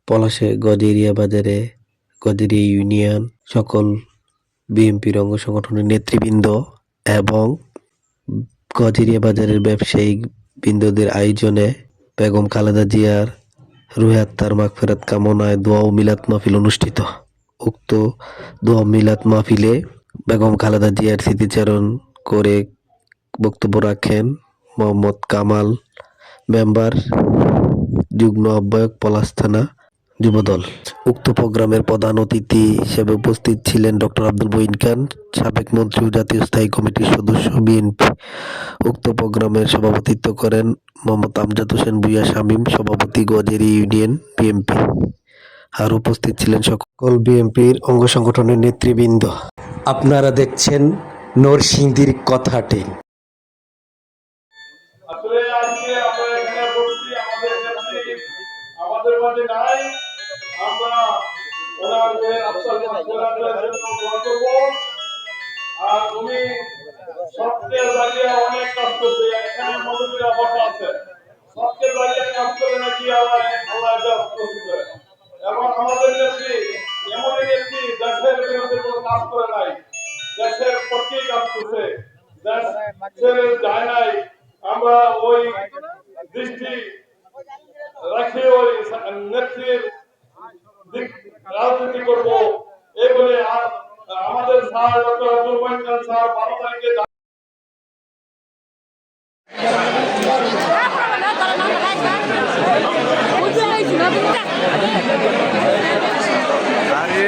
পলাশে গজেরিয়া বাজারে গজেরিয়া ইউনিয়ন সকল বিএনপির অঙ্গ সংগঠনের নেতৃবৃন্দ এবং গজেরিয়া বাজারের ব্যবসায়িক বৃন্দদের আয়োজনে বেগম খালেদা জিয়ার রুহে আত্মার মাগফিরাত কামনায় দোয়া ও মিলাদ মাহফিল অনুষ্ঠিত। উক্ত দোয়া মিলাদ মাহফিলে বেগম খালেদা জিয়ার স্মৃতিচারণ করে বক্তব্য রাখেন মোহাম্মদ কামাল মেম্বার, যুগ্ম আহ্বায়ক, পলাশ থানা যুবদল। উক্ত প্রোগ্রামের প্রধান অতিথি হিসেবে উপস্থিত ছিলেন ডক্টর আব্দুল মঈন খান, সাবেক মন্ত্রী ও জাতীয় স্থায়ী কমিটির সদস্য, বিএনপি। উক্ত প্রোগ্রামের সভাপতিত্ব করেন মোহাম্মদ আমজাদ হোসেন ভূঁইয়া শামীম, সভাপতি, গজেরিয়া ইউনিয়ন বিএনপি। আর উপস্থিত ছিলেন সকল বিএনপির অঙ্গ সংগঠনের নেতৃবৃন্দ। আপনারা দেখছেন নরসিংদীর কথা টেন। আসলে আজকে আমরা এখানে বসছি, আমাদের নেত্রী আমাদের মাঝে নাই। আমরা ওনাদের আত্মার জন্য দোয়া করব। আর উনি সবচেয়ে লাগিয়ে অনেক কাজ করছে। এখানে মধুমীরা বসা আছে, সবচেয়ে লাগিয়ে কাজ করে নাকি আল্লাহ করে। এবং আমাদের নেত্রী এমনই নেত্রী, দেশের বিরুদ্ধে কোনো কাজ করে নাই, দেশের পক্ষেই কাজ করছে, দেশ ছেড়ে যায় নাই। আমরা ওই দৃষ্টি রাখি ওই নেত্রীর রাজনীতি করব এই বলে। আর আমাদের স্যার ডক্টর আব্দুল মঈন খান স্যার 12 তারিখে আরে